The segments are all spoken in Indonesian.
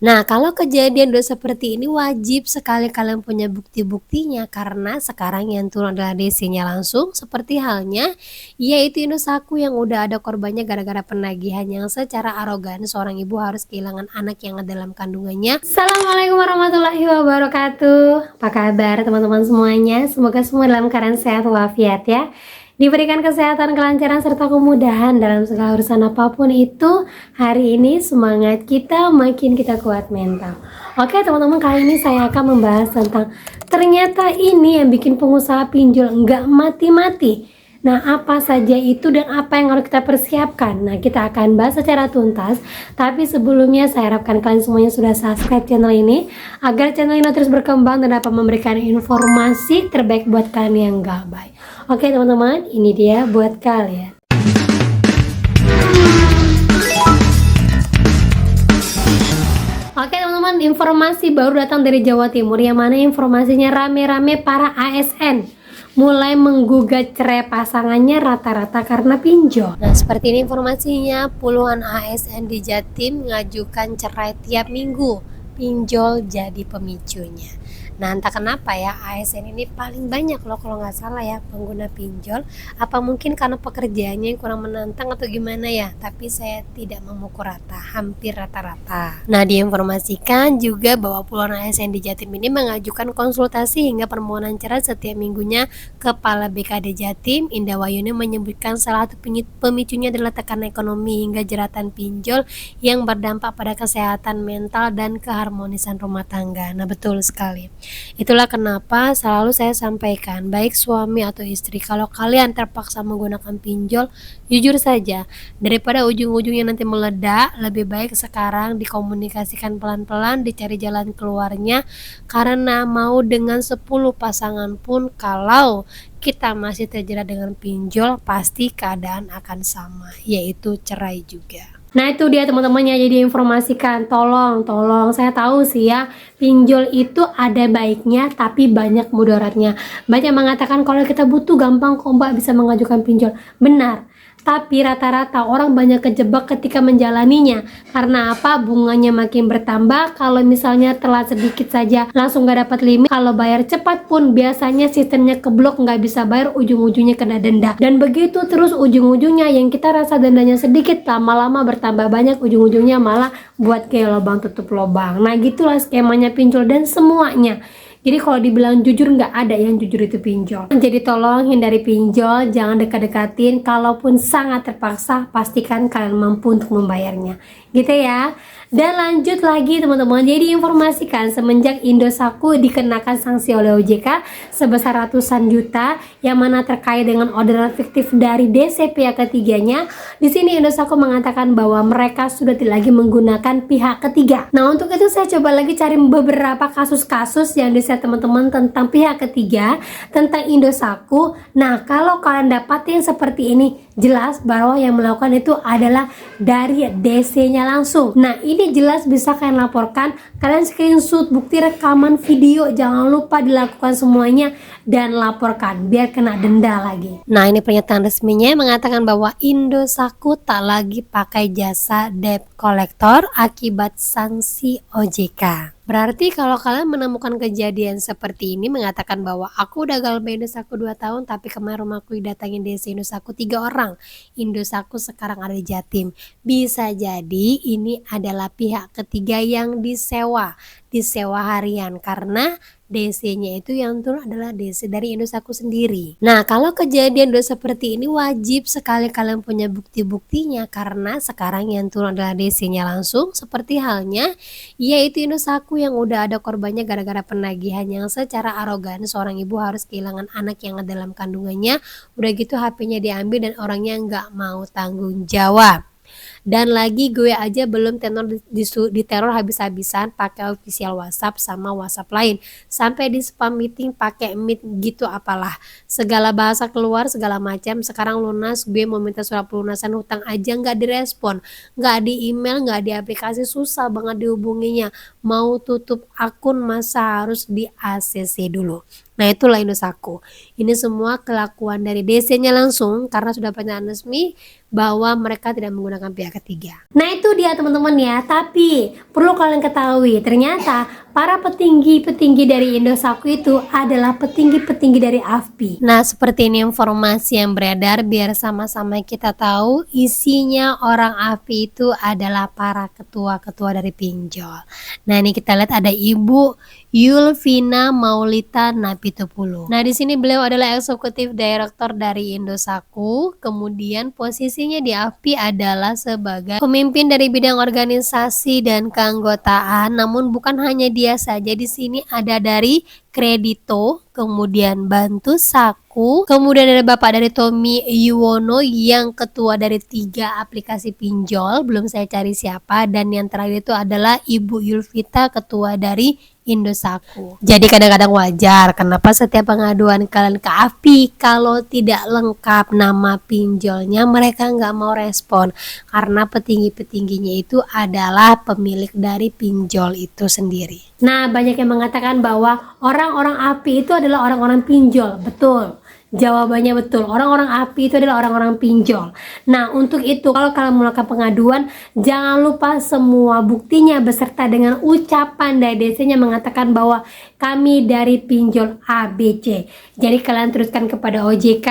Nah, kalau kejadian udah seperti ini wajib sekali kalian punya bukti-buktinya karena sekarang yang turun adalah DC-nya langsung seperti halnya yaitu Indosat yang udah ada korbannya gara-gara penagihan yang secara arogan seorang ibu harus kehilangan anak yang ada dalam kandungannya. Assalamualaikum warahmatullahi wabarakatuh. Apa kabar teman-teman semuanya? Semoga semua dalam keadaan sehat walafiat ya. Diberikan kesehatan, kelancaran, serta kemudahan dalam segala urusan apapun itu. Hari ini semangat kita makin kita kuat mental. Oke teman-teman, kali ini saya akan membahas tentang ternyata ini yang bikin pengusaha pinjol nggak mati-mati. Nah, apa saja itu dan apa yang harus kita persiapkan? Nah, kita akan bahas secara tuntas. Tapi sebelumnya saya harapkan kalian semuanya sudah subscribe channel ini agar channel ini terus berkembang dan dapat memberikan informasi terbaik buat kalian yang gabay. Oke teman-teman, ini dia buat kalian. Oke teman-teman, informasi baru datang dari Jawa Timur yang mana informasinya rame-rame para ASN mulai menggugat cerai pasangannya rata-rata karena pinjol. Nah, seperti ini informasinya, puluhan ASN di Jatim mengajukan cerai tiap minggu. Pinjol jadi pemicunya. Nah, entah kenapa ya ASN ini paling banyak loh kalau nggak salah ya pengguna pinjol. Apa mungkin karena pekerjaannya yang kurang menantang atau gimana ya? Tapi saya tidak memukul rata, hampir rata-rata. Nah, diinformasikan juga bahwa puluhan ASN di Jatim ini mengajukan konsultasi hingga permohonan cerai setiap minggunya. Kepala BKD Jatim, Indah Wayuni menyebutkan salah satu pemicunya adalah tekanan ekonomi hingga jeratan pinjol yang berdampak pada kesehatan mental dan keharmonisan rumah tangga. Nah, betul sekali. Itulah kenapa selalu saya sampaikan, baik suami atau istri, kalau kalian terpaksa menggunakan pinjol, jujur saja, daripada ujung-ujungnya nanti meledak, lebih baik sekarang dikomunikasikan pelan-pelan, dicari jalan keluarnya, karena mau dengan 10 pasangan pun kalau kita masih terjerat dengan pinjol, pasti keadaan akan sama, yaitu cerai juga. Nah, itu dia teman-teman yang jadi informasikan, tolong saya tahu sih ya, pinjol itu ada baiknya tapi banyak mudaratnya. Banyak mengatakan kalau kita butuh gampang kok Mbak bisa mengajukan pinjol. Benar, tapi rata-rata orang banyak kejebak ketika menjalaninya. Karena apa? Bunganya makin bertambah. Kalau misalnya telat sedikit saja langsung gak dapat limit. Kalau bayar cepat pun biasanya sistemnya keblok, nggak bisa bayar, ujung-ujungnya kena denda. Dan begitu terus ujung-ujungnya yang kita rasa dendanya sedikit, lama-lama bertambah banyak, ujung-ujungnya malah buat kayak lubang tutup lubang. Nah, gitulah skemanya pinjol dan semuanya. Jadi kalau dibilang jujur, nggak ada yang jujur itu pinjol. Jadi tolong hindari pinjol, jangan dekat-dekatin. Kalaupun sangat terpaksa, pastikan kalian mampu untuk membayarnya. Gitu ya. Dan lanjut lagi teman-teman, jadi informasikan semenjak Indosat dikenakan sanksi oleh OJK sebesar ratusan juta yang mana terkait dengan orderan fiktif dari DC pihak ketiganya. Di sini Indosat mengatakan bahwa mereka sudah tidak lagi menggunakan pihak ketiga. Nah, untuk itu saya coba lagi cari beberapa kasus-kasus yang di teman-teman tentang pihak ketiga, tentang Indosat. Nah, kalau kalian dapatin seperti ini, jelas bahwa yang melakukan itu adalah dari DC-nya langsung. Nah, ini jelas bisa kalian laporkan, kalian screenshot bukti rekaman video, jangan lupa dilakukan semuanya dan laporkan biar kena denda lagi. Nah, ini pernyataan resminya mengatakan bahwa Indosat tak lagi pakai jasa debt collector akibat sanksi OJK. Berarti kalau kalian menemukan kejadian seperti ini mengatakan bahwa aku udah gagal bayar Indosat 2 tahun tapi kemarin rumahku didatangin DC Indosat 3 orang. Indosat sekarang ada di Jatim. Bisa jadi ini adalah pihak ketiga yang disewa harian karena DC-nya itu yang turun adalah DC dari Indosat sendiri. Nah, kalau kejadian udah seperti ini wajib sekali kalian punya bukti-buktinya karena sekarang yang turun adalah DC-nya langsung seperti halnya yaitu Indosat yang udah ada korbannya gara-gara penagihan yang secara arogan seorang ibu harus kehilangan anak yang ada dalam kandungannya. Udah gitu HP-nya diambil dan orangnya nggak mau tanggung jawab. Dan lagi gue aja belum diteror habis-habisan pakai official WhatsApp sama WhatsApp lain, sampai di spam meeting pakai Meet gitu, apalah segala bahasa keluar segala macam. Sekarang lunas, gue mau minta surat pelunasan hutang aja nggak direspon, nggak di email, nggak di aplikasi, susah banget dihubunginya. Mau tutup akun masa harus di ACC dulu. Nah, itulah Indosat. Ini semua kelakuan dari DC-nya langsung karena sudah pernyataan resmi bahwa mereka tidak menggunakan pihak ketiga. Nah itu dia teman-teman ya, tapi perlu kalian ketahui ternyata para petinggi-petinggi dari Indosat itu adalah petinggi-petinggi dari AFPI. Nah seperti ini informasi yang beredar, biar sama-sama kita tahu isinya orang AFPI itu adalah para ketua-ketua dari pinjol. Nah ini kita lihat ada Ibu Yulvina Maulita Napitupulu. Nah di sini beliau adalah eksekutif direktur dari Indosat, kemudian posisinya di AFPI adalah sebagai pemimpin dari bidang organisasi dan keanggotaan. Namun bukan hanya dia saja, di sini ada dari Kredito, kemudian Bantu Saku, kemudian ada Bapak dari Tommy Yuwono yang ketua dari 3 aplikasi pinjol, belum saya cari siapa, dan yang terakhir itu adalah Ibu Yulvita, ketua dari Indosat. Jadi kadang-kadang wajar kenapa setiap pengaduan kalian ke AFPI kalau tidak lengkap nama pinjolnya mereka nggak mau respon, karena petinggi-petingginya itu adalah pemilik dari pinjol itu sendiri. Nah banyak yang mengatakan bahwa orang-orang AFPI itu adalah orang-orang pinjol. Betul, jawabannya betul, orang-orang AFPI itu adalah orang-orang pinjol. Nah untuk itu kalau kalian melakukan pengaduan, jangan lupa semua buktinya beserta dengan ucapan dari DC-nya mengatakan bahwa kami dari pinjol ABC. Jadi kalian teruskan kepada OJK,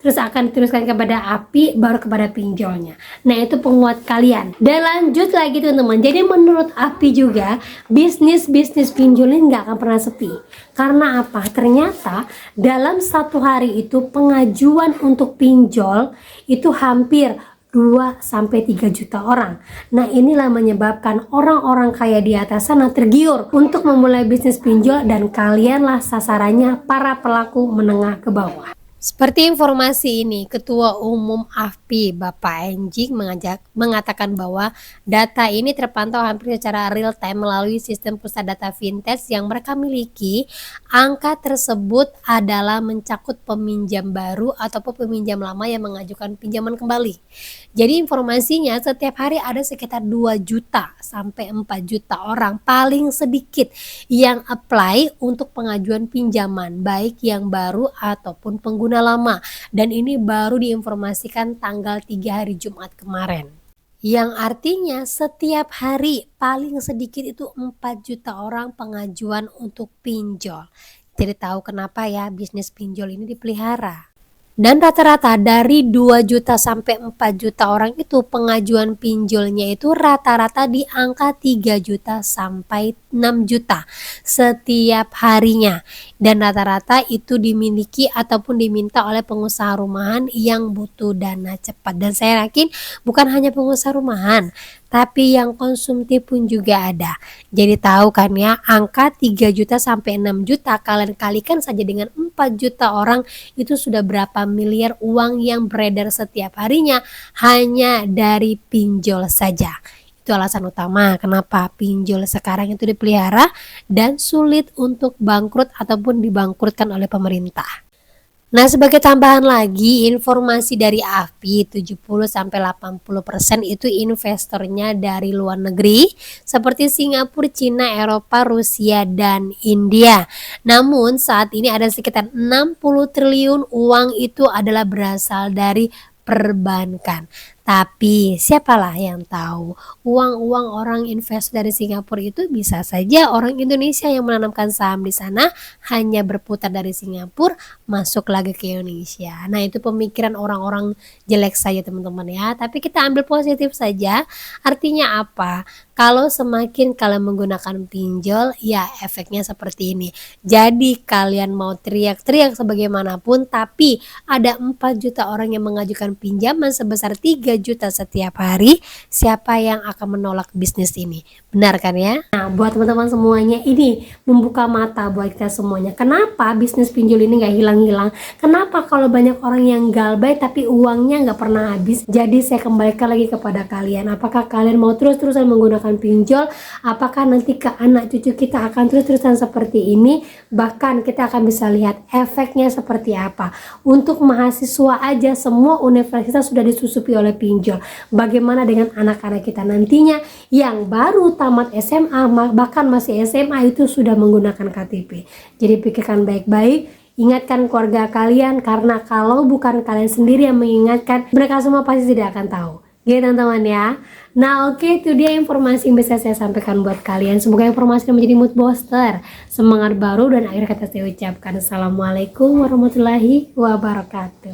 terus akan diteruskan kepada AFPI, baru kepada pinjolnya. Nah itu penguat kalian. Dan lanjut lagi teman-teman, jadi menurut AFPI juga bisnis pinjol ini nggak akan pernah sepi. Karena apa? Ternyata dalam satu hari itu pengajuan untuk pinjol itu hampir 2-3 juta orang. Nah inilah menyebabkan orang-orang kaya di atas sana tergiur untuk memulai bisnis pinjol, dan kalianlah sasarannya, para pelaku menengah ke bawah. Seperti informasi ini, Ketua Umum AFPI Bapak Enjing mengatakan bahwa data ini terpantau hampir secara real time melalui sistem pusat data fintech yang mereka miliki. Angka tersebut adalah mencakup peminjam baru ataupun peminjam lama yang mengajukan pinjaman kembali. Jadi informasinya setiap hari ada sekitar 2 juta sampai 4 juta orang paling sedikit yang apply untuk pengajuan pinjaman, baik yang baru ataupun pengguna lama, dan ini baru diinformasikan tanggal 3 hari Jumat kemarin, yang artinya setiap hari paling sedikit itu 4 juta orang pengajuan untuk pinjol. Jadi tahu kenapa ya bisnis pinjol ini dipelihara. Dan rata-rata dari 2 juta sampai 4 juta orang itu pengajuan pinjolnya itu rata-rata di angka 3 juta sampai 6 juta setiap harinya. Dan rata-rata itu dimiliki ataupun diminta oleh pengusaha rumahan yang butuh dana cepat. Dan saya yakin bukan hanya pengusaha rumahan, tapi yang konsumtif pun juga ada. Jadi tahu kan ya, angka 3 juta sampai 6 juta kalian kalikan saja dengan 4 juta orang, itu sudah berapa miliar uang yang beredar setiap harinya hanya dari pinjol saja. Itu alasan utama kenapa pinjol sekarang itu dipelihara dan sulit untuk bangkrut ataupun dibangkrutkan oleh pemerintah. Nah sebagai tambahan lagi, informasi dari AFPI 70-80% itu investornya dari luar negeri seperti Singapura, Cina, Eropa, Rusia, dan India. Namun saat ini ada sekitar 60 triliun uang itu adalah berasal dari perbankan. Tapi siapalah yang tahu uang-uang orang investor dari Singapura itu bisa saja orang Indonesia yang menanamkan saham di sana hanya berputar dari Singapura masuk lagi ke Indonesia. Nah itu pemikiran orang-orang jelek saja teman-teman ya. Tapi kita ambil positif saja. Artinya apa? Kalau semakin kalian menggunakan pinjol, ya efeknya seperti ini. Jadi kalian mau teriak-teriak sebagaimanapun, tapi ada 4 juta orang yang mengajukan pinjaman sebesar 3 juta setiap hari, siapa yang akan menolak bisnis ini? Benar kan ya? Nah buat teman-teman semuanya, ini membuka mata buat kita semuanya. Kenapa bisnis pinjol ini gak hilang-hilang? Kenapa kalau banyak orang yang galbay tapi uangnya gak pernah habis? Jadi saya kembalikan lagi kepada kalian, apakah kalian mau terus-terusan menggunakan pinjol? Apakah nanti ke anak cucu kita akan terus-terusan seperti ini? Bahkan kita akan bisa lihat efeknya seperti apa. Untuk mahasiswa aja semua universitas sudah disusupi oleh pinjol. Bagaimana dengan anak-anak kita nantinya yang baru tamat SMA, bahkan masih SMA itu sudah menggunakan KTP. Jadi pikirkan baik-baik, ingatkan keluarga kalian, karena kalau bukan kalian sendiri yang mengingatkan, mereka semua pasti tidak akan tahu. Gitu teman-teman ya. Nah oke, itu dia informasi yang bisa saya sampaikan buat kalian. Semoga informasi ini menjadi mood booster, semangat baru, dan akhir kata saya ucapkan Assalamualaikum warahmatullahi wabarakatuh.